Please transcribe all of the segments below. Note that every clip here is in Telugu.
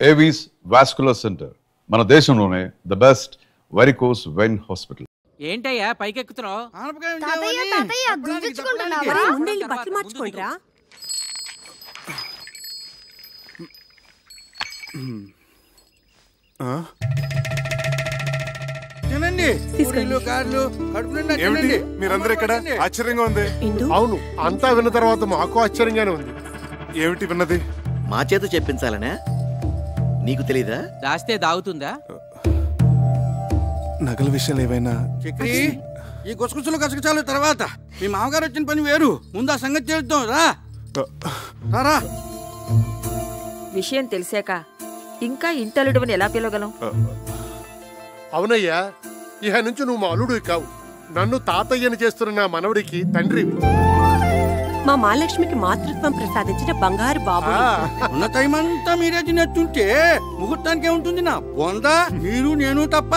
ఏవీస్ వాస్కులర్ సెంటర్ మన దేశంలోనే the best varicose vein hospital. ఏంటయ్యా పైకెక్కుతున్నావు? బట్టలు మార్చుకుంటారా? మీరందరూ ఇక్కడ ఆశ్చర్యంగా ఉంది. అవును, అంతా విన్న తర్వాత మాకు ఆశ్చర్యంగానే ఉంది. ఏమిటి విన్నది? మా చేత చెప్పించాలనే నీకు తెలీదా? దాస్తే దాగుతుందా? నగల విషయాలు ఏవైనా చక్రి, ఈ గుసగుసలు గసగసాలు తర్వాత మీ మామగారు వచ్చిన పని వేరు. ముందు ఆ సంగతి తెలుద్దాం. రా. విషయం తెలిసాక ఇంకా ఇంటలుడువని ఎలా పిలవగలం? అవునయ్యా, ఇహ నుంచి నువ్వు మా అల్లుడు కావు, నన్ను తాతయ్యని చేస్తున్న నా మనవడికి తండ్రివి. మా మహాలక్ష్మికి మాతృత్వం ప్రసాదించిన బంగారు బాబు. ఉన్న టైం అంతా మీరే తినేస్తుంటే ముహూర్తానికి ఏముంటుంది? నా బొందా, మీరు నేను తప్ప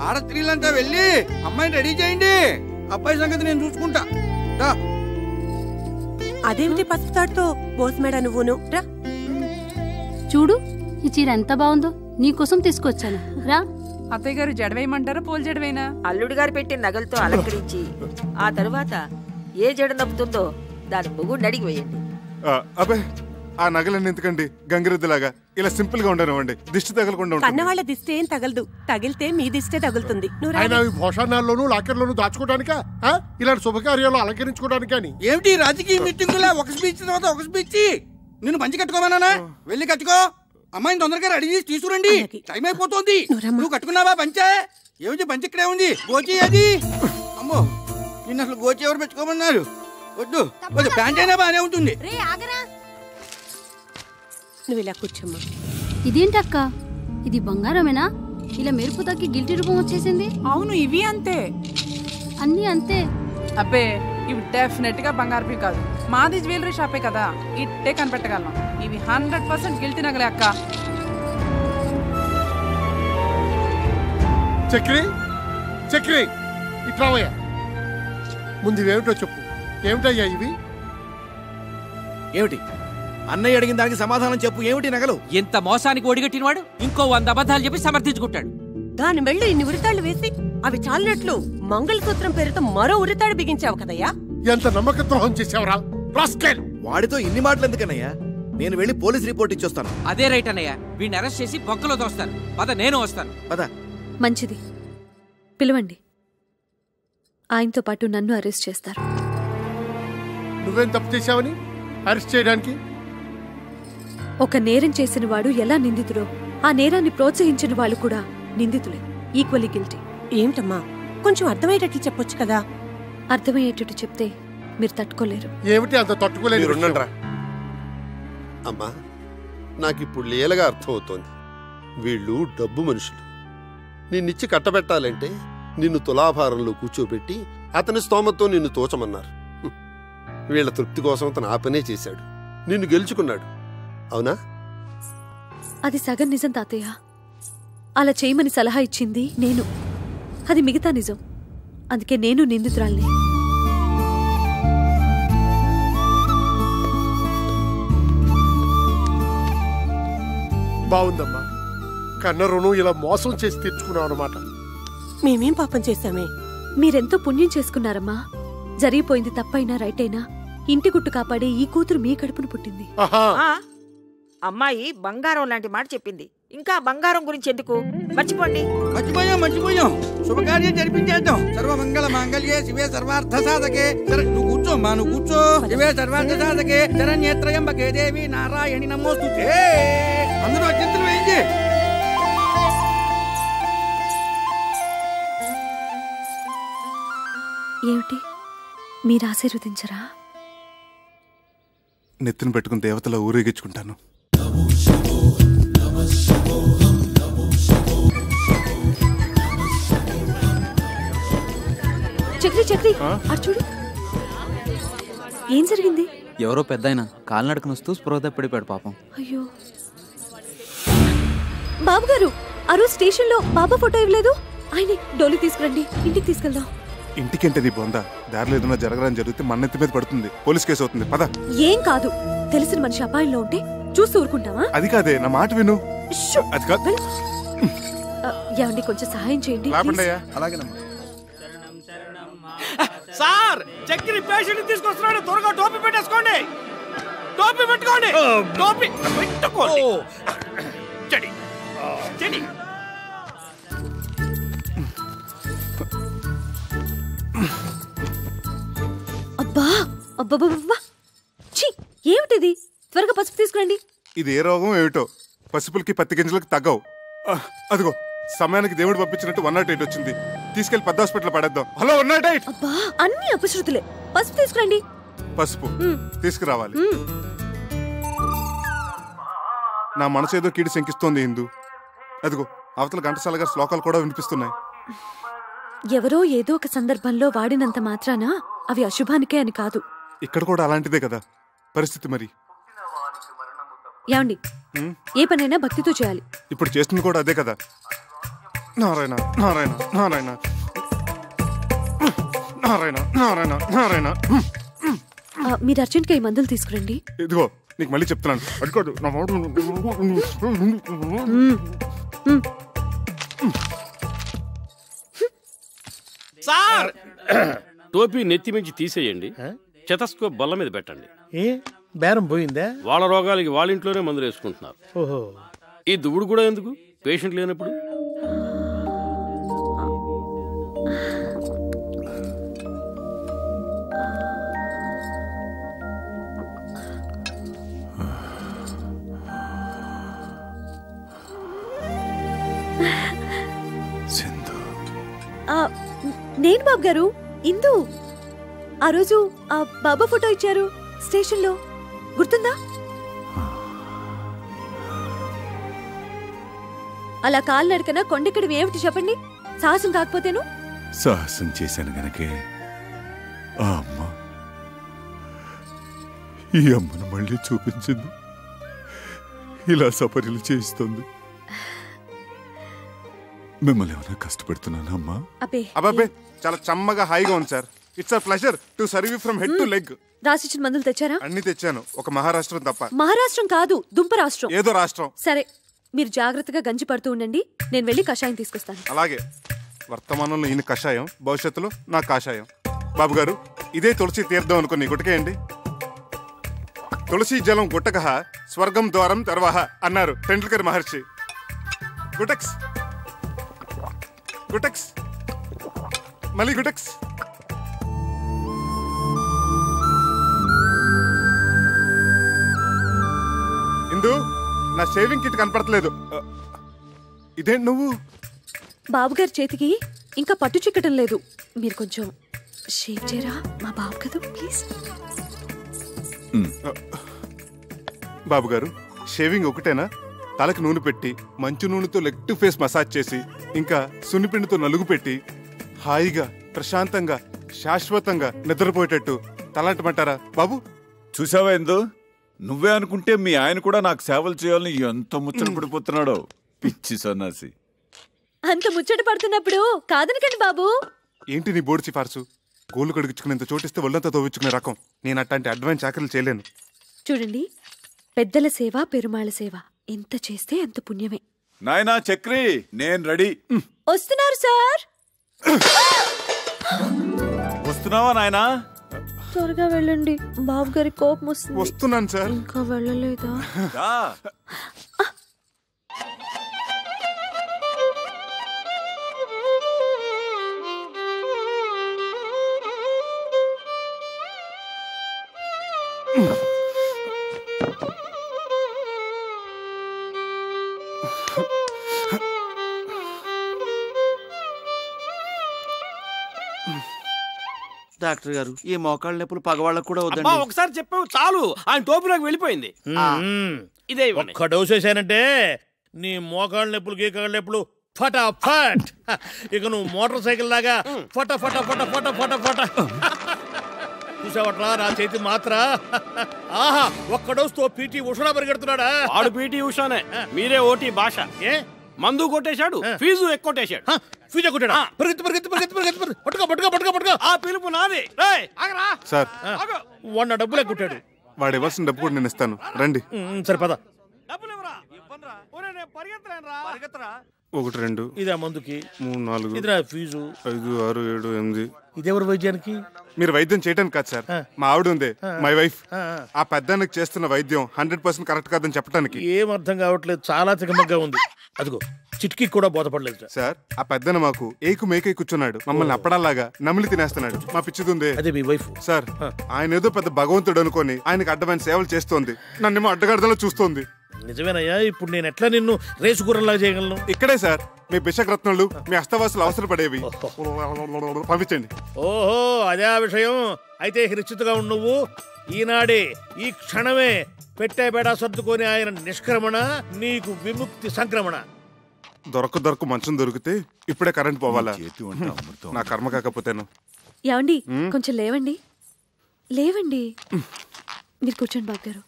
ఆడస్త్రీలంతా వెళ్ళి అమ్మాయిని రెడీ చేయండి. అబ్బాయి సంగతి నేను చూసుకుంటా. అదేమిటి పసుపుతాడుతో బోస్మేడ నువ్వును రా. చూడు, ఈ చీర ఎంత బాగుందో, నీకోసం తీసుకొచ్చాను. రా. అత్తయ్య గారు జడవేయమంటారా పూల జడవేనా? అల్లుడు గారు పెట్టిన నగలతో అలంకరించి ఆ తరువాత ఏ జడ నప్పుతుందో దాని మొగుడిని అడిగి వేయండి. అబ్బే, ఆ నగలన్నీ ఎందుకండి? గంగిరెద్దులాగా ఇలా సింపుల్ గా ఉండనివ్వండి, దిష్టి తగలకుండా. కన్నవాళ్ళ దిష్టి ఏం తగలదు, తగిలితే మీ దిష్టే తగులుతుంది. భోషణాల్లోనూ లాకర్లోనూ దాచుకోవడానికా, ఇలాంటి శుభకార్యాలు అలంకరించుకోవడానికి? అని ఏమిటి రాజకీయ మీటింగులా ఒక స్పీచ్ తర్వాత ఒక స్పీచ్? నిన్ను పంచి కట్టుకోమన్నానా? వెళ్ళి కట్టుకో. అమ్మాయిని తొందరగా రెడీ చేసి తీసుకురండి, టైం అయిపోతుంది. నువ్వు కట్టుకున్నావా పంచే? ఏమిటి పంచి ఇక్కడే ఉంది, గోచి అది. అమ్మో, నిన్ను అసలు గోచి ఎవరు పెట్టుకోమన్నారు? వద్దు వద్దు, ప్యాంట్ అయినా బాగానే ఉంటుంది. నువ్వు ఇలా కూర్చోమ్మా. ఇదేంటక్క, ఇది బంగారమేనా? ఇలా మెరుపు తగ్గి గిల్టీ రూపం వచ్చేసింది. అవును, ఇవి అంతే, అన్ని అంతే. అబ్బే, ఇవి డెఫినెట్ గా బంగారు కాదు. మాది జ్యువెలరీ షాపే కదా, ఇట్టే కనిపెట్టగలను. ఇవి 100% గిల్టీ నగలే అక్క. చక్రి, చక్రి, ఇట్లావయ్యా. ముందు ఇవేమిటో చెప్పు. ఏమిటయ్యా ఇవి? ఏమిటి? అన్నయ్య అడిగిన దానికి సమాధానం చెప్పు. ఏమిటి నగలు? ఎంత మోసానికి ఒడిగట్టినవాడు ఇంకో 100 అబద్ధాలు చెప్పి సమర్థించుకుంటాడు. దాని మెళ్ళు ఇన్ని ఉరితాళ్లు వేసి అవి చాలినట్లు మంగళసూత్రం పేరుతో మరో ఉరితాడు బిగించావు కదయ్యా. ఎంత నమ్మక ద్రోహం చేసావురా. వాడితో ఇన్ని మాటలు ఎందుకన్నయ్యా? నేను వెళ్ళి పోలీస్ రిపోర్ట్ ఇచ్చొస్తాను. అదే రైట్ అన్నయ్య, వీడిని అరెస్ట్ చేసి బొక్కలో తోస్తాను. పద, నేను వస్తాను. పద. మంచిది, పిలవండి. ఆయనతో పాటు నన్ను అరెస్ట్ చేస్తారు. నువ్వేం తప్పు చేశావని అరెస్ట్ చేయడానికి? ఒక నేరం చేసిన వాడు ఎలా నిందితుడో, ఆ నేరాన్ని ప్రోత్సహించిన వాళ్ళు కూడా నిందితులే, ఈక్వల్లీ గిల్టీ. ఏమిటమ్మా, కొంచెం అర్థమయ్యేటట్లు చెప్పొచ్చు కదా. అర్థమయ్యేటట్టు చెప్తే మీరు తట్టుకోలేరు. ఏమిటి అంత తట్టుకోలేరు? అమ్మా, నాకిప్పుడు లీలగా అర్థమవుతోంది. వీళ్ళు డబ్బు మనుషులు. నిన్నిచ్చి కట్టబెట్టాలంటే నిన్ను తులాభారంలో కూర్చోబెట్టి అతని స్తోమతో నిన్ను తోచమన్నారు. వీళ్ల తృప్తి కోసం తన ఆ పనే చేశాడు, నిన్ను గెలుచుకున్నాడు. అవునా? అది సగం నిజం తాతయ్య. అలా చేయమని సలహా ఇచ్చింది నేను, అది మిగతా నిజం. అందుకే నేను నిందితురాల్ని. బాగుందమ్మా, కన్న రుణం ఇలా మోసం చేసి తీర్చుకున్నావు అన్నమాట. మేమేం పాపం చేశామే? మీరెంతో పుణ్యం చేసుకున్నారమ్మా. జరిగిపోయింది తప్పైనా రైట్ అయినా ఇంటి గుట్టు కాపాడే ఈ కూతురు మీ కడుపును పుట్టింది. అమ్మాయి బంగారం లాంటి మాట చెప్పింది. ఇంకా బంగారం గురించి ఎందుకు? మర్చిపోండి. మర్చిపోయాం. శుభకార్యం జరిపించేద్దాం. సర్వమంగళ మాంగళ్యే శివే సర్వార్థ సాధకే. నువ్వు కూర్చోమ్మా, నువ్వు కూర్చో. శివే సర్వార్థ సాధకే శరణ్యేత్రయంబకే దేవి నారాయణి నమోస్తుతే. అందరూ అత్యంతలు వేయించి. ఏమిటి, మీరు ఆశీర్వదించరా? నెత్తిన పెట్టుకుని దేవతల ఊరేగించుకుంటాను. చక్రి, చక్రి, అటు చూడు. ఏం జరిగింది? ఎవరో పెద్దాయన కాలినడకను వస్తూ స్పృహ తప్పిడిపోయాడు పాపం. అయ్యో బాబుగారు, ఆ రోజు స్టేషన్ లో బాబా ఫోటో ఇవ్వలేదు. ఆయన డోలి తీసుకురండి, ఇంటికి తీసుకెళ్దాం. ఇంటికేంటది బొందా? దారిలో ఏదైనా జరగడానికి జరిగితే మన్నెత్తి మీద పడుతుంది, పోలీస్ కేసు అవుతుంది. పద. ఏం కాదు, తెలిసిన మనిషి అపాయంలో ఉంటే చూసి ఊరుకుంటావా? అది కాదే, నా మాట విను. అది కాదు. ఏమండి కొంచెం సహాయం చేయండి అలాగేనమ్మా. సార్ చక్కెర పేషెంట్ తీసుకొస్తున్నాడు, త్వరగా టోపీ పెట్టేసుకోండి. టోపీ పెట్టుకోండి. టోపీ పెట్టుకోండి. చెడి చెడి. అబ్బా అబ్బా ఛీ, ఏమిటిది? త్వరగా పసుపు తీసుకురండి. ఇది ఏ రోగం ఏమిటో, పసుపులకి పత్తి గింజలకు తగ్గవు. అదిగో సమయానికి దేవుడు పంపించినట్టు 108 వచ్చింది. తీసుకెళ్లి పెద్ద హాస్పిటల్ పడేద్దాం. హలో 108. అబ్బా అన్ని అపశృతులే. పసుపు తీసుకురండి. పసుపు తీసుకురావాలి. నా మనసు ఏదో కీడి శంకిస్తోంది ఇందు. అదిగో అవతల ఘంటసాల గారి శ్లోకాలు కూడా వినిపిస్తున్నాయి. ఎవరో ఏదో ఒక సందర్భంలో వాడినంత మాత్రాన అవి అశుభానికే అని కాదు. ఇక్కడ కూడా అలాంటిదే కదా పరిస్థితి. మరి ఏమండి, ఏ పనైనా భక్తితో చేయాలి. ఇప్పుడు చేస్తుంది కూడా అదే కదా. నారాయణ నారాయణ నారాయణ నారాయణ నారాయణ నారాయణ. మీరు అర్జెంట్గా ఈ మందులు తీసుకురండి. ఇదిగో నీకు మళ్ళీ చెప్తున్నాను. అడుకోదు నా సార్ టోపీ నెత్తి మించి తీసేయండి, చెతస్కోప్ బల్ల మీద పెట్టండి. బేరం పోయిందా? వాళ్ళ రోగాలకి వాళ్ళ ఇంట్లోనే మందులు వేసుకుంటున్నారు. ఓహో, ఈ దువ్వుడు కూడా ఎందుకు పేషెంట్ లేనప్పుడు? నేను బాబు గారు ఇందు. ఆ రోజు ఆ బాబా ఫోటో ఇచ్చారు స్టేషన్ లో, గుర్తుందా? అలా కాలు నడకన కొండెక్కడం ఏమిటి చెప్పండి? సాహసం కాకపోతేను? సాహసం చేశాను గనకే ఆ అమ్మ ఈ అమ్మను మళ్ళీ చూపించింది, ఇలా సపర్యలు చేయిస్తుంది. మిమ్మల్ని ఏమైనా కష్టపెడుతున్నాను అమ్మా? అబ్బాబే చాలా చమ్మగా హాయిగా ఉంది sir. It's a pleasure to serve you from head to leg. రాసిచ్చిన మందులు తెచ్చారా? అన్ని తెచ్చాను, ఒక మహారాష్ట్రం తప్ప. మహారాష్ట్రం కాదు, దుంప రాష్ట్రం. ఏదో రాష్ట్రం. సరే, మీరు జాగ్రత్తగా గంజి పడుతూ ఉండండి, నేను వెళ్ళి కషాయం తీసుకొస్తాను. అలాగే. వర్తమానంలో ఈయన కషాయం, భవిష్యత్తులో నా కాషాయం. బాబు గారు ఇదే తులసి తీర్థం అనుకుని గుటకేయండి. తులసి జలం గుట్టకహ స్వర్గం ద్వారం తర్వాహ అన్నారు టెండూల్కర్ మహర్షి. గుటక్స్ గుటక్స్ మళ్ళీ గుటక్స్. ఇందు, నా షేవింగ్ కిట్ కనపడట్లేదు. ఇదేంటి నువ్వు? బాబుగారి చేతికి ఇంకా పట్టు చిక్కటం లేదు, మీరు కొంచెం షేవ్ చేయరా? మా బాబు కదా, ప్లీజ్. బాబు గారు షేవింగ్ ఒకటేనా? తలకి నూనె పెట్టి మంచు నూనెతో లెగ్ టు ఫేస్ మసాజ్ చేసి ఇంకా సున్నిపిండితో నలుగు పెట్టి హాయిగా ప్రశాంతంగా శాశ్వతంగా నిద్రపోయేటట్టు తలంటమంటారా బాబు? చూసావా ఎందు, నువ్వే అనుకుంటే మీ ఆయన కూడా నాకు సేవలు చేయాలని ఎంత ముచ్చట పడిపోతున్నాడో. పిచ్చి సన్నాసి. అంత ముచ్చట పడుతున్నప్పుడు కాదనకండి బాబు. ఏంటి నీ బోర్డు సిఫార్సు? గోళ్ళు కడుగుచ్చుకునేంత చోటిస్తే ఒళ్ళంతా తోవిచ్చుకునే రకం. నేను అట్లాంటి అడ్వాన్స్ చాకరీలు చేయలేను. చూడండి, పెద్దల సేవ పెరుమాళ సేవ ఎంత చేస్తే అంత పుణ్యమే. నాయనా చక్రి, నేను రెడీ. వస్తున్నారు సార్. వస్తున్నావా నాయనా? త్వరగా వెళ్ళండి, బాబు గారి కోపం వస్తుంది. వస్తున్నాను సార్. ఇంకా వెళ్ళలేదా? డాక్టర్ గారు, ఈ మోకాళ్ళ నొప్పులు పగవాళ్ళకు కూడా అబ్బా, ఒకసారి చెప్పావు చాలు, ఆయన టోపీలోకి వెళ్ళిపోయింది. ఇదే ఒక్క డోస్ వేసానంటే నీ మోకాళ్ళ నొప్పులు గీకాళ్ళ నొప్పులు ఫటాఫట్. ఇక నువ్వు మోటార్ సైకిల్ లాగా ఫట ఫట ఫట ఫట ఫట ఫట. చూసావట్లా నా చేతి మాత్ర? ఆహా, ఒక్క డోస్ తో పీటీ ఉషా పరిగెడుతున్నాడా? వాడు పీటీ ఉషానే, మీరే ఓటీ భాష. మందు కొట్టేశాడు, ఫీజు ఎక్కువ. ఫీజు కొట్టాడా? పరిగెత్తు పరిగెత్తు పరిగెత్తు పరిగెత్తు పట్టుకో పట్టుకో పట్టుకో పట్టుకో. ఆ పిలుపు నాది. సార్, వాడు నా డబ్బులే కొట్టాడు. వాడు ఇవ్వాల్సిన డబ్బు కూడా నేను ఇస్తాను, రండి. సరే పద. పరిగెత్తరా 1 2 ఇదా మందుకి 3 4 ఇదిరా ఫీజు 5 6 7 8. ఇదెవరు వైద్యానికి? మీరు వైద్యం చేయడానికి కాదు సార్, మా ఆవిడ ఉంది, మై వైఫ్. ఆ పెద్దానికి చేస్తున్న వైద్యం 100% కరెక్ట్ కాదని చెప్పడానికి. ఏం అర్థం కావట్లేదు, చాలా తికమగ్గా ఉంది. అదిగో చిట్కి కూడా బోధపడలేదు సార్. ఆ పెద్దన మాకు ఏకు మేకై కూర్చున్నాడు, మమ్మల్ని అప్పడాలాగా నమిలి తినేస్తున్నాడు. మా పిచ్చిదుందే అదే మీ వైఫ్ సార్. ఆయన ఏదో పెద్ద భగవంతుడు అనుకొని ఆయనకు అడ్డమైన సేవలు చేస్తోంది, నన్నేమో అడ్డగడ్డలో చూస్తోంది. నిజమేనయ్యా, ఇప్పుడు నేను ఎట్లా నిన్ను రేసు గుర్రంలాగా చేయగలను? ఇక్కడే సార్ మీ బిషగ్రత్నాలు, మీ అస్తవాసులు అవసరపడేవి. పంపించండి. ఓహో అదే ఆ విషయం. అయితే నిశ్చితగా ఉండు నువ్వు. ఈనాడే ఈ క్షణమే పెట్టే బేడా సర్దుకొని ఆయన నిష్క్రమణ, నీకు విముక్తి సంక్రమణ. దొరక మంచం దొరికితే ఇప్పుడే కరెంట్ పోవాలా? నా కర్మ కాకపోతేను. ఏమండి కొంచెం లేవండి, లేవండి. మీరు కూర్చోండి బాబు గారు.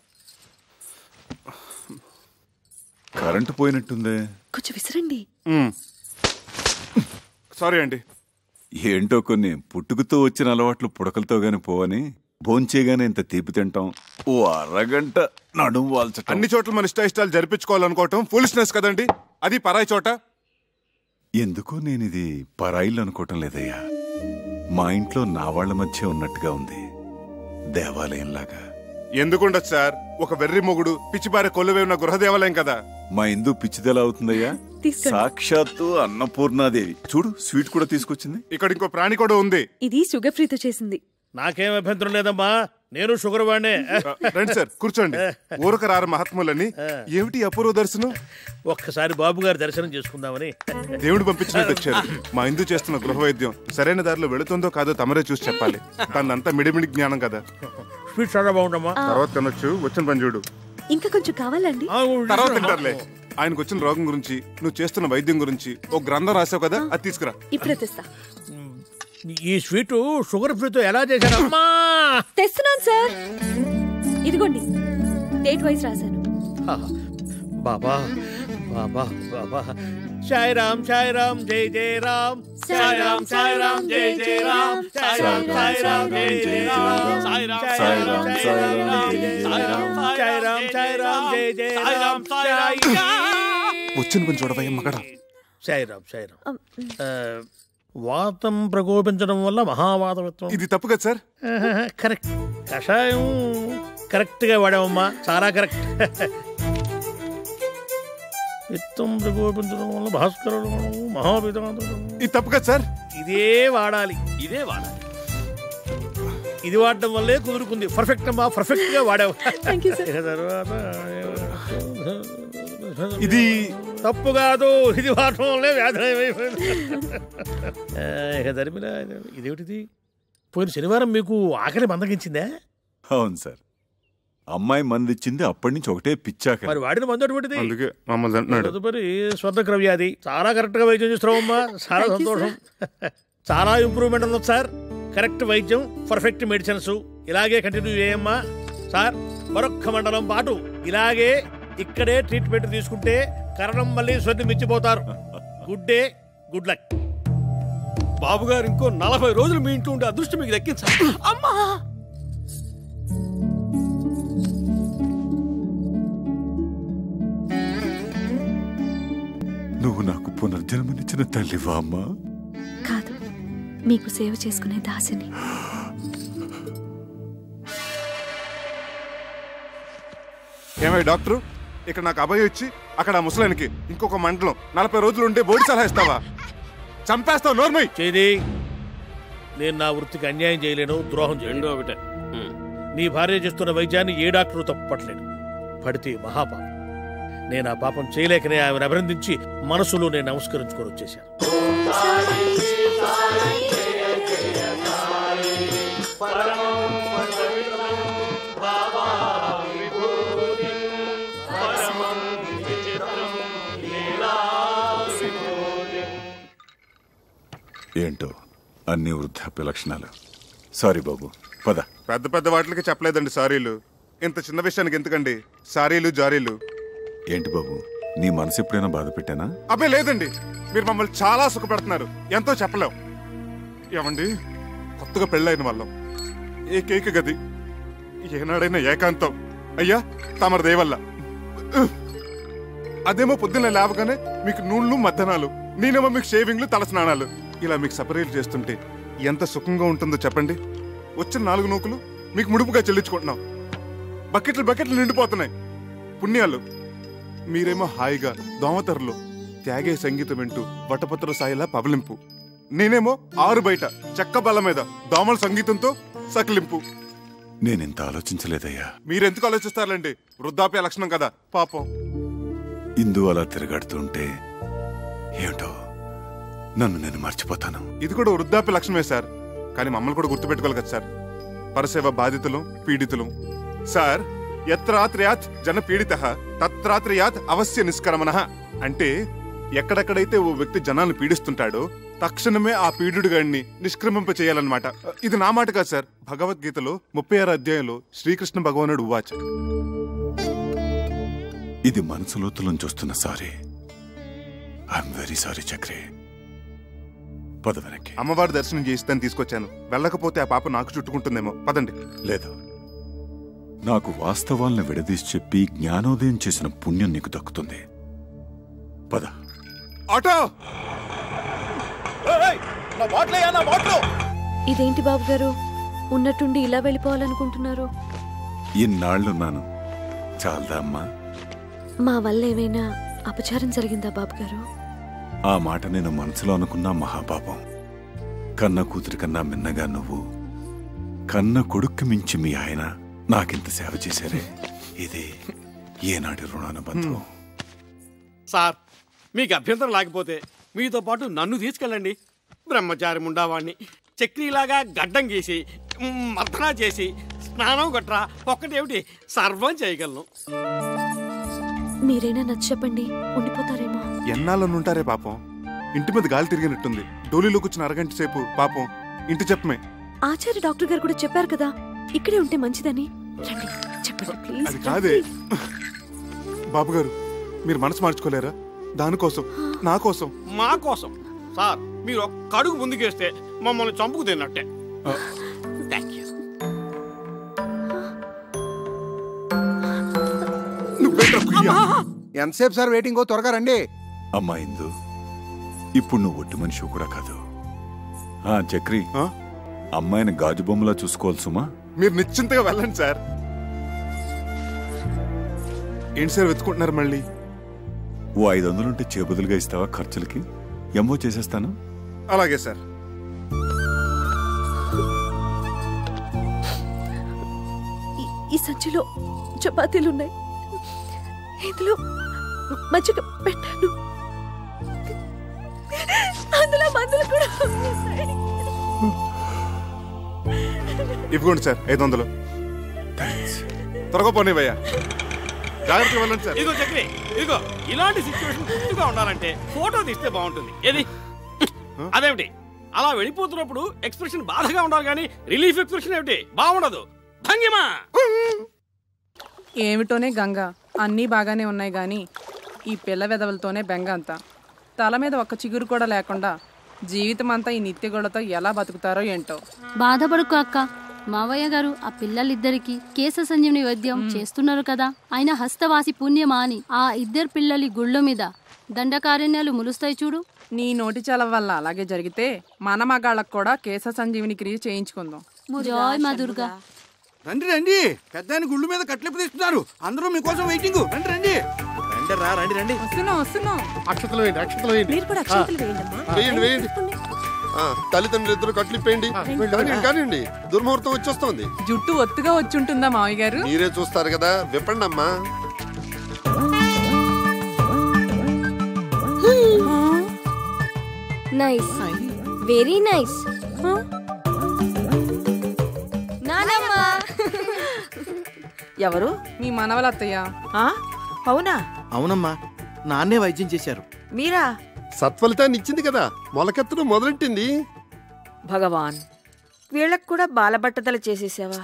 కరెంటు పోయినట్టుందే, కొంచెం విసిరండి. సారీ అండి. ఏంటో కొన్ని పుట్టుకతో వచ్చిన అలవాట్లు పుడకలతో గాని పోవని భోంచేగానే ఇంత తీపి తింటాం, ఓ అరగంట నడుము వాల్చటం. అన్ని చోట్ల మన ఇష్టాలు జరిపించుకోవాలనుకోవటం ఫూలిష్నెస్ కదండి. అది పరాయి చోట. ఎందుకో నేను ఇది పరాయిల్లు అనుకోవటం లేదయ్యా. మా ఇంట్లో నా వాళ్ల మధ్య ఉన్నట్టుగా ఉంది, దేవాలయంలాగా. ఎందుకుండదు సార్, ఒక వెర్రి మొగుడు పిచ్చిబారే కొలువే ఉన్న గృహదేవాలయం కదా. మా ఇందు పిచ్చిదెలా అవుతుందయ్యా? సాక్షాత్తు అన్నపూర్ణాదేవి. చూడు స్వీట్ కూడా తీసుకొచ్చింది. ఇక్కడ ఇంకో ప్రాణి కూడా ఉంది. ఇది షుగర్ ఫ్రీతో చేసింది. నాకేం అభ్యంతరం లేదమ్మా, నేను షుగర్ వాడినే. రండి సార్ కూర్చోండి. ఊరక రారు మహాత్ములని. ఏమిటి అపూర్వ దర్శనం? ఒక్కసారి బాబు గారి దర్శనం చేసుకుందామని దేవుడు పంపించినట్టు వచ్చారు. మా ఇందు చేస్తున్న గృహ వైద్యం సరైన దారిలో వెళుతుందో కాదో తమరే చూసి చెప్పాలి. తనంతా మిడిమిడి జ్ఞానం కదా. స్వీట్ చాలా బాగుండమ్మా. తర్వాత తినొచ్చు, వచ్చిన పని చూడు. ఇంకా కొంచెం కావాలండి? తర్వాత తింటారులే. ఆయనకు వచ్చిన రోగం గురించి, నువ్వు చేస్తున్న వైద్యం గురించి ఒక గ్రంథం రాసావు కదా, అది తీసుకురా. ఇప్పుడే తెస్తా. ఈ స్వీట్ షుగర్ ఫ్రీతో ఎలా చేశారమ్మా? తెస్తున్నాను సార్, ఇదిగోండి డేట్ వైజ్ రాశాను. బాబా బాబా బాబా. సాయి రామ్ సాయి రామ్ జై జై రామ్. సాయి రామ్ సాయి రామ్ జై జై రామ్. సాయి రామ్ సాయి రామ్ జై జై రామ్. సాయి రామ్ సాయి రామ్ జై జై రామ్. సాయి రామ్ సాయి రామ్ జై జై రామ్. వచ్చిన పని చూడవయ్య మగడా. సాయి రామ్ సాయి రామ్. వాతం ప్రకోపించడం వల్ల మహావాతం. ఇది తప్పు కదా సార్? కరెక్ట్. కషాయం కరెక్ట్ గా వాడామమ్మా, చాలా కరెక్ట్. విత్తం ప్రకోపించడం వల్ల భాస్కరుడు మహావితం. ఇది తప్పు కదా సార్? ఇదే వాడాలి, ఇదే వాడాలి. ఇది వాడడం వల్లే కుదురుకుంది. పర్ఫెక్ట్ అమ్మా, పర్ఫెక్ట్ గా వాడావు. తర్వాత ఇది తప్పు కాదు, ఇది వాడటం వల్లే వ్యాధి. ఇక ధర్మిలా ఇదేమిటిది? పోయిన శనివారం మీకు ఆకలి మందగించిందే? అవును సార్, అమ్మాయి మందిచ్చింది, అప్పటి నుంచి ఒకటే పిచ్చాక. మరి వాడిన మందు అటువంటిది. తదుపరి స్వర్ణక్ర వ్యాధి. చాలా కరెక్ట్ గా వైద్యం చేస్తున్నావమ్మా, చాలా సంతోషం. చాలా ఇంప్రూవ్మెంట్ ఉంది సార్. కరెక్ట్ వైద్యం, పర్ఫెక్ట్ మెడిసిన్స్. ఇలాగే కంటిన్యూ చేయమ్మా సార్. మరొక్క మండలం పాటు ఇలాగే ఇక్కడే ట్రీట్మెంట్ తీసుకుంటే కరణం మళ్ళీ శ్రద్ధ మించిపోతారు. Good day, good luck. Babu garu ఇంకో 40 రోజులు మీ ఇంట్లో ఉండే అదృష్టం మీకు దక్కించాలి. అమ్మా నువ్వు నాకు పునర్జన్మనిచ్చిన తల్లివా అమ్మా? కాదు, మీకు సేవ చేసుకునే దాసిని. ఏమై డాక్టరు, ఇక్కడ నాకు అభయం ఇచ్చి అక్కడ ఆ ముసలానికి ఇంకొక మండలం 40 రోజులు ఉంటే బోడి సలహా ఇస్తావా? చంపేస్తావు. నోర్మై చేది. నేను నా వృత్తికి అన్యాయం చేయలేను, ద్రోహం చేయలేను. ఒకటే, నీ భార్య చేస్తున్న వైద్యాన్ని ఏ డాక్టరు తప్పట్లేడు. పడితే మహాపాపం. నేను ఆ పాపం చేయలేకనే ఆమెను అభినందించి మనసులో నేను నమస్కరించుకొని వచ్చేశాను. ఏంటో అన్ని వృద్ధాప్య లక్షణాలు. సారీ బాబు, పద. పెద్ద పెద్ద వాటికి చెప్పలేదండి సారీలు. ఇంత చిన్న విషయానికి ఎందుకండి సారీలు జారీలు? ఏంటి బాబు, నీ మనసు ఎప్పుడైనా బాధ పెట్టానా? అబ్బే లేదండి, మీరు మమ్మల్ని చాలా సుఖపెడుతున్నారు. ఎంతో చెప్పలేం. ఏమండి, కొత్తగా పెళ్ళైన వాళ్ళం, ఏకైక గది, ఏనాడైనా ఏకాంతం. అయ్యా తమరి దయవల్ల అదేమో పొద్దున్న లేవగానే మీకు నూళ్ళు మద్దనాలు, నేనేమో మీకు షేవింగ్లు తల స్నానాలు. ఇలా మీకు సపరేట్ చేస్తుంటే ఎంత సుఖంగా ఉంటుందో చెప్పండి. వచ్చిన 4 నూకులు మీకు ముడుపుగా చెల్లించుకుంటున్నాం. బకెట్లు నిండిపోతున్నాయి పుణ్యాలు. మీరేమో హాయిగా దోమతరలో త్యాగే సంగీతం వింటూ వటపత్ర సాయిలా పవలింపు. నేనేమో ఆరు బయట చెక్క బల్ల మీద దోమల సంగీతంతో సకిలింపు. నేనెంత ఆలోచించలేదయ్యా. మీరెందుకు ఆలోచిస్తారులేండి, వృద్ధాప్య లక్షణం కదా పాపం. ఇందు అలా తిరగడుతుంటే ఏమిటో నన్ను నేను మర్చిపోతాను. ఇది కూడా వృద్ధాప్య లక్షణమే సార్, కానీ మమ్మల్ని కూడా గుర్తుపెట్టుకోవాలి కదా సార్. పరసేవ బాధితులు పీడితులు సార్. యత్రాత్రయాత్ జన పీడితః తత్రాత్రయాత్ అవశ్య నిష్కరమణః. అంటే ఎక్కడెక్కడైతే ఓ వ్యక్తి జనాన్ని పీడిస్తుంటాడో తక్షణమే ఆ పీడుగాడిని నిష్క్రమింప చేయాలన్నమాట. ఇది నా మాట కాదు సార్, భగవద్గీతలో 36వ అధ్యాయంలో శ్రీకృష్ణ భగవానుడు ఉవాచ. ఇది మనసులోతులోంచి వస్తున్న sorry. I'm very sorry Chakri. పద వెనక్కి. అమ్మవారి దర్శనం చేయిస్తాను తీసుకొచ్చాను. వెళ్ళకపోతే ఆ పాప నాకు చుట్టుకుంటుందేమో. పదండి. లేదు, నాకు వాస్తవాలను విడదీసి చెప్పి జ్ఞానోదయం చేసిన పుణ్యం నీకు దక్కుతుంది. పద. ఆటో. ఇదేంటి బాబు గారు, ఉన్నట్టుండి ఇలా వెళ్ళిపోవాలనుకుంటున్నారు? ఇన్నాళ్లున్నాను, చాలదా అమ్మా? మా వల్ల ఏమైనా అపచారం జరిగిందా బాబు గారు? ఆ మాట నేను మనసులో అనుకున్నా మహాపాపం. కన్న కూతురి కన్నా మిన్నగా నువ్వు, కన్న కొడుక్కి మించి మీ ఆయన నాకింత సేవ చేశారే. ఇది ఏనాటి రుణానుబంధం. సార్, మీకు అభ్యంతరం లేకపోతే మీతో పాటు నన్ను తీసుకెళ్ళండి. బ్రహ్మచారి ముండావాణ్ణి చక్రీలాగా గడ్డం గీసి మర్దనా చేసి స్నానం గట్రా ఒక్కటేమిటి సర్వం చేయగలను. మీరైనా నచ్చ చెప్పండి, ఉండిపోతారేమో. ఎన్నాళ్ళనుంటారే పాపం. ఇంటి మీద గాలి తిరిగినట్టుంది. డోలీలోకి వచ్చిన అరగంట సేపు పాపం ఇంటి చెప్పమే. ఆచార్య డాక్టర్ గారు కూడా చెప్పారు కదా ఇక్కడే ఉంటే మంచిదని. రండి, చెప్పండి ప్లీజ్. అది కాదే బాబు గారు, మీరు మనసు మార్చుకోలేరా? దానికోసం, నా కోసం, మా కోసం. సార్, మీరు ఒక్క అడుగు ముందుకేస్తే మమ్మల్ని చంపుకు తిన్నట్టే. ఎంతసేపు సార్ వెయిటింగ్? త్వరగా రండి. అమ్మా ఇందు, ఇప్పుడు నువ్వు ఒట్టి మనిషి కూడా కాదు. చక్రి, అమ్మాయిని గాజు బొమ్మలా చూసుకోవాలి సుమా. మీరు నిశ్చింతగా వెళ్ళండి సార్. ఏంటి సార్ వెతుకుంటున్నారు మళ్ళీ? ఓ 500 ఉంటే చేబదులుగా ఇస్తావా ఖర్చులకి? ఎంఓ చేసేస్తాను. అలాగే సార్. ఈ సంచిలో చపాతీలున్నాయి, ఇందులో మజ్జిగ పెట్టాను, అందులో మందులు కూడా ఉన్నాయి. ఇవ్వండి సార్ 500. త్వరగా పోనీవయ్యా, జాగ్రత్తగా వెళ్ళండి సార్. ఇదిగో చక్రి, ఇదిగో ఇలాంటి సిచ్యువేషన్ గుర్తుగా ఉండాలంటే ఫోటో తీస్తే బాగుంటుంది. ఏది అదేమిటి అలా వెళ్ళిపోతున్నప్పుడు ఎక్స్ప్రెషన్ బాధగా ఉండాలి కానీ రిలీఫ్ ఎక్స్ప్రెషన్ ఏమిటి బాగుండదు. భంగిమా ఏమిటోనే గంగ, అన్నీ బాగానే ఉన్నాయి గాని ఈ పిల్ల వెదవులతోనే బెంగ అంతా. తల మీద ఒక్క చిగురు కూడా లేకుండా జీవితం అంతా ఈ నిత్యగొడతో ఎలా బతుకుతారో ఏంటో. బాధపడుకో అక్క, మావయ్య గారు ఆ పిల్లలిద్దరికి కేశ సంజీవని వైద్యం చేస్తున్నారు కదా. ఆయన హస్తవాసి పుణ్యమా అని ఆ 2 పిల్లలి గుళ్ళ మీద దండకారణ్యాలు ములుస్తాయి చూడు. నీ నోటి చలవ వల్ల అలాగే జరిగితే మన మగాళ్ళకు కూడా కేశ సంజీవిని క్రియ చేయించుకుందాం. జై మా దుర్గా. రండి రండి, పెద్ద ఆయన గుళ్ళు మీద కట్లింపు తీస్తున్నారు. అందరూ మీకోసం వెయిటింగ్. రండి రండి. రండి రండి. వస్తున్నాం. అక్షతలు వేయండి, అక్షతలు వేయండి. మీరు కూడా అక్షతలు వేయండి. వేయండి వేయండి. తల్లిదండ్రులు ఇద్దరు కట్లిప్పేయండి. కానివ్వండి, దుర్ముహూర్తం వచ్చేస్తోంది. జుట్టు ఒత్తుగా వచ్చుంటుందా మావయ్య గారు? మీరే చూస్తారు కదా, విప్పండి అమ్మా. Nice, very nice. ఎవరు? మీ మనవలత్తయ్య. అవునా? అవునమ్మా, నాన్నే వైద్యం చేశారు. మీరా? సత్ఫలితాన్ని ఇచ్చింది కదా, మొలకెత్తడం మొదలెట్టింది. భగవాన్, వీళ్ళకు కూడా బాలబట్టతల చేసేసావా?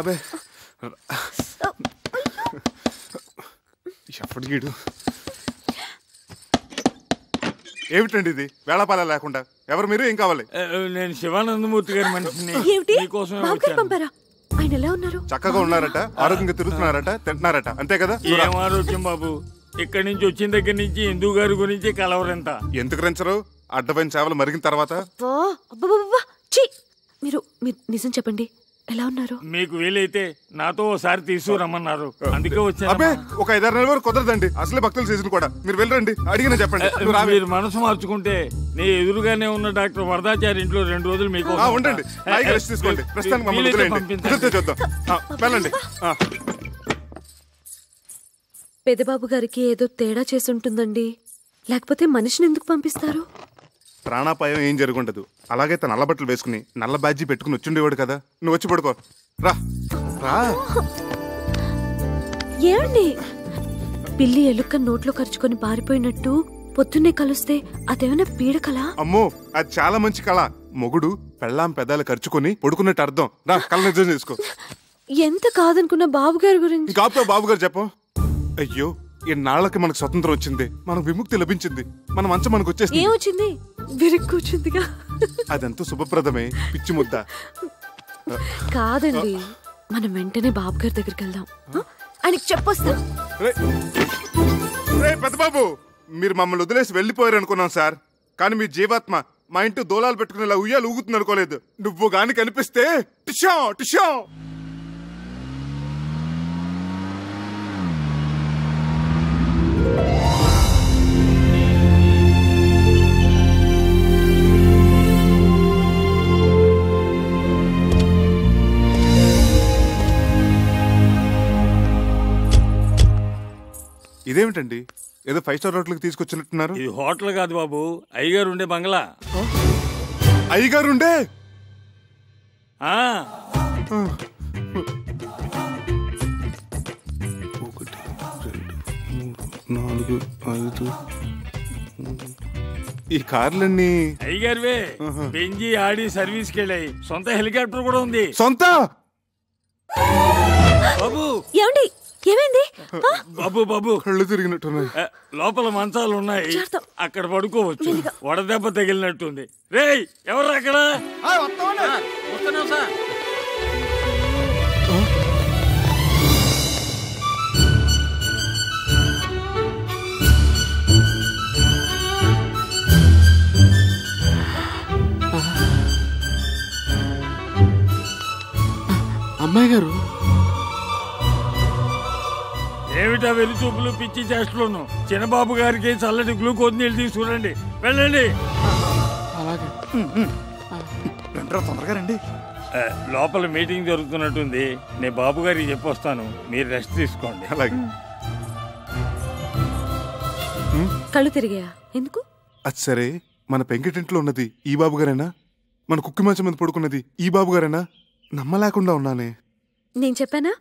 అబే ఎప్పటికీడు ఏమిటండి ఇది వేళపాల లేకుండా? ఎవరు మీరు? ఏం కావాలి? నేను శివానందమూర్తి గారి మనిషిని. పంపారా? ఆయన ఎలా ఉన్నారు? చక్కగా ఉన్నారట, ఆరోగ్యంగా తిరుగుతున్నారట, తింటున్నారట, అంతే కదా? ఏం ఆరోగ్యం బాబు, ఇక్కడి నుంచి వచ్చిన దగ్గర నుంచి హిందూ గారి గురించి కలవరంట. ఎందుకు రంచరు? అడ్డమైన సేవలు మరిగిన తర్వాత మీరు నిజం చెప్పండి, ఎలా ఉన్నారు? మీకు వీలైతే నాతో ఒకసారి తీసుకురమ్మన్నారు, అందుకే వచ్చాను. అబ్బే, ఒక 5-6 నెలల వరకు కుదరదండి, అసలే భక్తుల సీజన్ కూడా. మీరు వెళ్ళండి, అడిగిన చెప్పండి. మీరు మనసు మార్చుకుంటే నీ ఎదురుగానే ఉన్న డాక్టర్ వరదాచారి ఇంట్లో 2 రోజులు మీకు ఉండండి, రెస్ట్ తీసుకోండి. ప్రస్తుతానికి మమ్మల్ని వదిలేయండి, చూద్దాం. వెళ్ళండి. పెదబాబు గారికి ఏదో తేడా చేసుంటుందండి, లేకపోతే మనిషిని ఎందుకు పంపిస్తారు? ప్రాణాపాయం ఏం జరుగుండదు. అలాగే తన నల్ల బట్టలు వేసుకుని నల్ల బ్యాడ్జీ పెట్టుకుని వచ్చిండేవాడు కదా. నువ్వు వచ్చి పడుకో. రా రా. ఏమండి, పిల్లి ఎలుక్క నోట్లో ఖర్చుకొని పారిపోయినట్టు పొద్దున్నే కలుస్తే అదేమైనా పీడకలా? అమ్మో, అది చాలా మంచి కళ. మొగుడు పెళ్ళాం పెదాలు ఖర్చుకొని పడుకున్నట్టు అర్థం. రా, కళ్ళ నిజం చేసుకో. ఎంత కాదనుకున్న బాబుగారి గురించి. ఇంకా బాబుగారు చెప్పు. అయ్యో, ఎన్నాళ్ళకి మనకు స్వతంత్రం వచ్చింది, మనకు విముక్తి లభించింది, మన మంచం మనకు వచ్చేసింది. ఏమొచ్చింది? విరుక్కుచ్చిందిగా. అదంతా శుభప్రదమే, పిచ్చి ముద్ద. కాదండి, మనం వెంటనే బాబుగారి దగ్గరికి వెళ్దాం, ఆయనకి చెప్పొస్తా. పెద్దబాబు, మీరు మమ్మల్ని వదిలేసి వెళ్ళిపోయారు అనుకున్నాం సార్, కానీ మీ జీవాత్మ మా ఇంటి దోలాలు పెట్టుకునేలా ఉయ్యాలు ఊగుతుంది అనుకోలేదు. నువ్వు గాని కనిపిస్తే టిషా టిషా. ఇదేమిటండి, ఏదో 5 స్టార్ హోటల్కి తీసుకొచ్చినట్టున్నారు? ఇది హోటల్ కాదు బాబు, అయ్యగారు ఉండే బంగ్లా. అయ్యగారు ఉండే? 1, 2, 3, 4, 5. ఈ కార్లన్నీ అయ్యగారివే. బెంజి ఆడి సర్వీస్కి వెళ్ళాయి, సొంత హెలికాప్టర్ కూడా ఉంది. సొంత? బాబు ఏమండి, ఏమైంది? బాబు బాబు, కళ్ళు తిరిగినట్టున్నాయి. లోపల మంచాలు ఉన్నాయి, అక్కడ పడుకోవచ్చు. వడదెబ్బ తగిలినట్టుంది. రేయ్, ఎవరు అక్కడ? వస్తున్నాం సార్. అమ్మాయి గారు, ఏమిటా వెలి చూపులు, పిచ్చి చేష్టలోను? చిన్నబాబు గారికి చల్లటి గ్లూకోజ్ నీళ్ళు తీసుకురండి, వెళ్ళండి. అలాగే తొందరగా రండి. లోపల మీటింగ్ జరుగుతున్నట్టుంది, నేను బాబు గారికి చెప్పొస్తాను, మీరు రెస్ట్ తీసుకోండి. అలాగే. కళ్ళు తిరిగాయా? ఎందుకు? అది సరే, మన పెంకిటింట్లో ఉన్నది ఈ బాబు గారేనా? మన కుక్కి మంచం మీద పడుకున్నది ఈ బాబు గారేనా? నమ్మలేకుండా ఉన్నానే. నేను చెప్పానా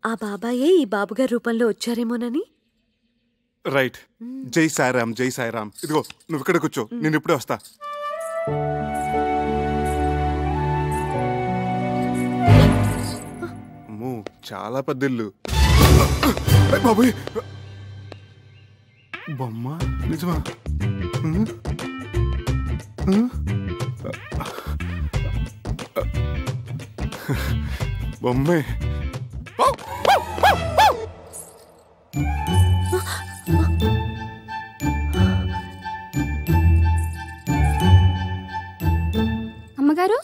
ఆ బాబాయే ఈ బాబుగారి రూపంలో వచ్చారేమోనని? రైట్. జై సాయిరామ్, జై సాయిరామ్. ఇదిగో నువ్వు ఇక్కడ కూర్చో, నేను ఇప్పుడే వస్తా. అమ్మో, చాలా పెద్ద ఇల్లు. బాబోయ్, బొమ్మ నిజమా? బొమ్మే. అమ్మగారు,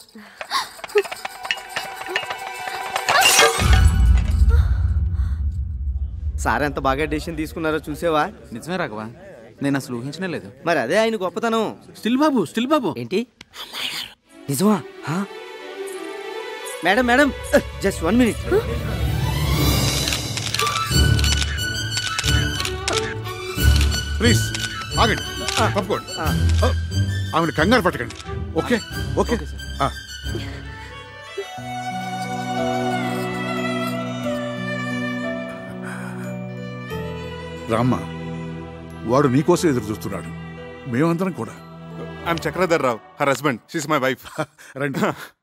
సార్ ఎంత బాగా డెసిషన్ తీసుకున్నారో చూసేవా? నిజమే రాఘవా, నేను అసలు ఊహించనే లేదు. మరి అదే ఆయన గొప్పతనం. స్టిల్ బాబు ఏంటి నిజమా? Madam madam, just 1 minute. Please ఆగండి, తప్పుకోండి. ఆమెను కంగారు పట్టకండి. Okay okay. రామ్మ, వాడు నీకోసం ఎదురు చూస్తున్నాడు, మేమందరం కూడా. I'm Chakradhar Rao, her husband. She's my wife. రండి.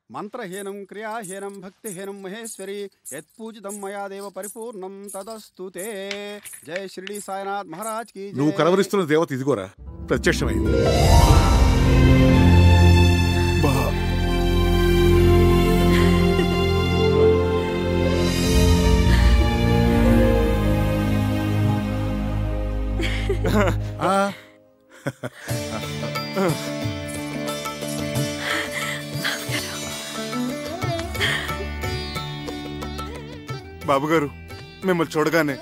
మంత్రహీనం క్రియాహీనం భక్తిహీనం మహేశ్వరి యత్పూజితం మయా దేవ పరిపూర్ణం తదస్తుతే. జై షిరిడి సాయినాథ్ మహారాజ్ కి. నువ్వు కలవరిస్తున్న దేవత ఇదిగోరా ప్రత్యక్షమైంది. బాబుగారు, మిమ్మల్ని చూడగానే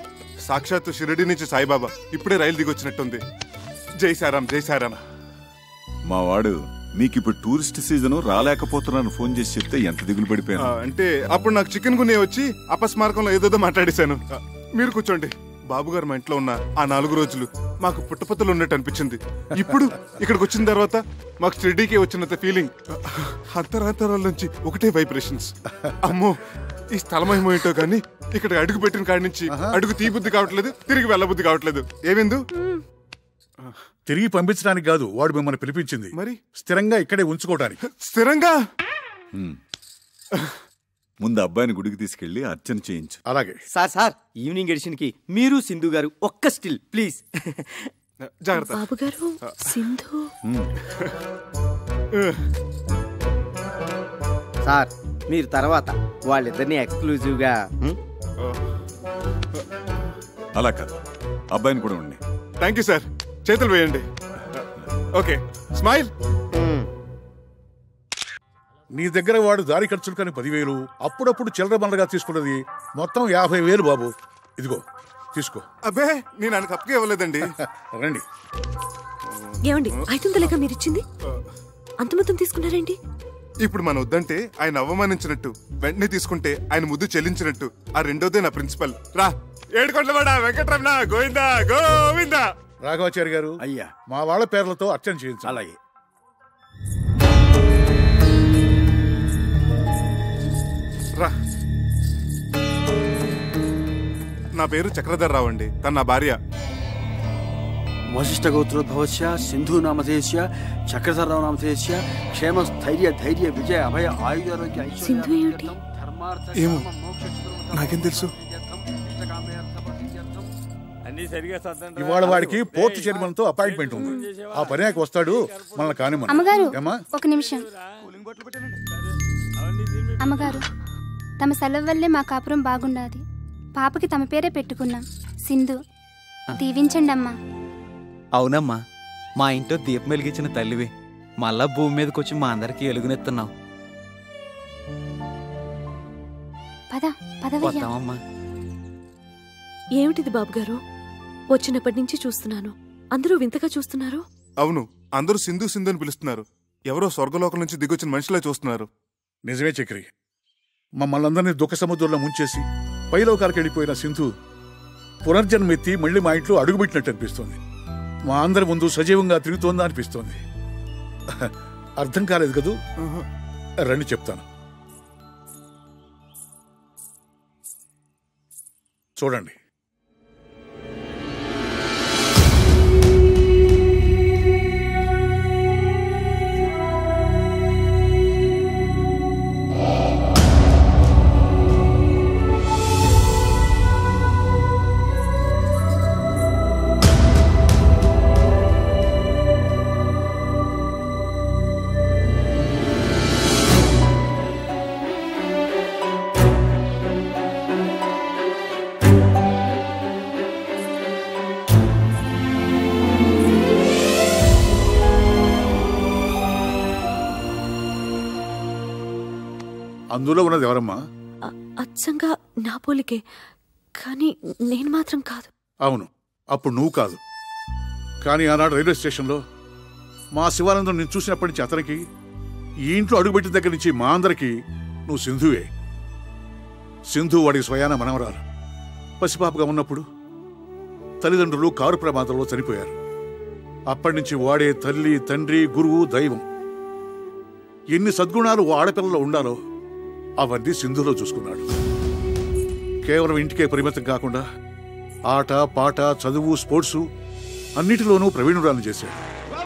సాక్షాత్తు షిరిడి నుంచి సాయిబాబా ఇప్పుడే రైలు దిగొచ్చినట్టుంది. జై సారాం, జై సారాం. మా వాడు నీకిప్పుడు టూరిస్ట్ సీజన్ రాలేకపోతున్నాను ఫోన్ చేసి చెప్తే ఎంత దిగులు పడిపోయాను. అంటే అప్పుడు నాకు చికెన్ గున్నే వచ్చి అపస్మారకంలో ఏదోదో మాట్లాడేశాను. మీరు కూర్చోండి. బాబుగారు మా ఇంట్లో ఉన్న ఆ 4 రోజులు మాకు పుట్టపత్తలు ఉన్నట్టు అనిపించింది. ఇప్పుడు ఇక్కడికి వచ్చిన తర్వాత మాకు షిరిడీకి వచ్చినంత ఫీలింగ్. అంతరాంతరాల నుంచి ఒకటే వైబ్రేషన్స్. అమ్మో, ఈ స్థలమేమో ఏంటో కానీ ఇక్కడ అడుగు పెట్టిన కాడి నుంచి అడుగు తీబుద్ధి కావట్లేదు, తిరిగి వెళ్ళబుద్ధి కావట్లేదు. ఏమిందు? తిరిగి పంపించడానికి కాదు వాడు మిమ్మల్ని పిలిపించింది, మరి స్థిరంగా ఇక్కడే ఉంచుకోవడానికి. స్థిరంగా? ముందు అబ్బాయిని గుడికి తీసుకెళ్లి అర్చన చేయించు. అలాగే సార్ ఈవినింగ్ ఎడిషన్ కి మీరు సింధు గారు ఒక్క స్టిల్ ప్లీజ్. జాగ్రత్త. బాబు గారు, సింధు. సార్ మీరు తర్వాత వాళ్ళిద్దరిని ఎక్స్క్లూజివ్ గా. అలా కాదు, అబ్బాయిని కూడా ఉండి. Thank you sir. చేతులు వేయండి. Okay, smile. నీ దగ్గర వాడు దారి ఖర్చులు కానీ 10,000, అప్పుడప్పుడు చిల్లర బండగా తీసుకున్నది మొత్తం 50,000 బాబు. ఇదిగో తీసుకో. అబ్బే, నేను ఆయనకు అప్పుగా ఇవ్వలేదండి. రండి. ఏమండి 500 మీరు ఇచ్చింది? అంత మొత్తం తీసుకున్నారేంటి? ఇప్పుడు మన వద్దంటే ఆయన అవమానించినట్టు, వెంటనే తీసుకుంటే ఆయన ముద్దు చెల్లించినట్టు. ఆ రెండోదే నా ప్రిన్సిపల్. రా, ఏడుకొండవాడ వెంకటరమణ గోవిందా గోవిందా. రాఘవాచారి గారు, అయ్యా, మా వాళ్ళ పేర్లతో అర్చన చేయించు. అలాగే. రా. నా పేరు చక్రధర్రావు అండి. తన నా భార్య. వశిష్ఠ గోత్రోద్భవస్య సింధు నామధేయస్య చక్రధర్రావు నామధేయస్య క్షేమ స్థైర్య ధైర్య విజయ అభయ ఆయుధారోగ్య ఐశ్వర్య. ఏమో, నాకేం తెలుసు. ఇవాళ వాడికి పోర్టు చైర్మన్ తో అపాయింట్మెంట్ ఉంది. ఆ పర్యాకి వస్తాడు, మనల్ని కానిమ్మను. అమ్మగారు, ఏమ్మా? ఒక నిమిషం. అమ్మగారు, తమ సెలవు వల్లే మా కాపురం బాగుండాది. పాపకి తమ పేరే పెట్టుకున్నాం, సింధు. దీవించండి అమ్మా. అవునమ్మా, మా ఇంట్లో దీపం వెలిగించిన తల్లివి. మళ్ళా భూమి మీదకి వచ్చి మా అందరికి ఎలుగునెత్తున్నావు. పదవయ్యా. ఏమిటిది బాబు గారు? వచ్చినప్పటి నుంచి చూస్తున్నాను, అందరూ వింతగా చూస్తున్నారు. అవును, అందరూ సింధు సింధు అని పిలుస్తున్నారు. ఎవరో స్వర్గలోకం నుంచి దిగొచ్చిన మనిషిలా చూస్తున్నారు. నిజమే చక్రి, మమ్మల్ని అందరినీ దుఃఖ సముద్రంలో ముంచేసి పైలోకాలకు వెళ్ళిపోయిన సింధు పునర్జన్మెత్తి మళ్ళీ మా ఇంట్లో అడుగుపెట్టినట్టు అనిపిస్తోంది. మా అందరి ముందు సజీవంగా తిరుగుతోందా అనిపిస్తోంది. అర్థం కాలేదు కదూ? రండి చెప్తాను. చూడండి. అందులో ఉన్నది ఎవరమ్మా? అచ్చంగా నా పోలికే, కానీ నేను మాత్రం కాదు. అవును, అప్పుడు నువ్వు కాదు. కానీ ఆనాడు రైల్వే స్టేషన్లో మా శివానందం నేను చూసినప్పటి నుంచి అతనికి, ఈ ఇంట్లో అడుగుపెట్టిన దగ్గర నుంచి మా అందరికీ నువ్వు సింధువే. సింధు వాడికి స్వయాన మనవరాలు. పసిపాపగా ఉన్నప్పుడు తల్లిదండ్రులు కారు ప్రమాదంలో చనిపోయారు. అప్పటి నుంచి వాడే తల్లి, తండ్రి, గురువు, దైవం. ఎన్ని సద్గుణాలు ఓ ఆడపిల్లలో ఉండాలో అవన్నీ సింధులో చూసుకున్నాడు. కేవలం ఇంటికే పరిమితం కాకుండా ఆట, పాట, చదువు, స్పోర్ట్సు అన్నిటిలోనూ ప్రవీణురాలను చేశాడు.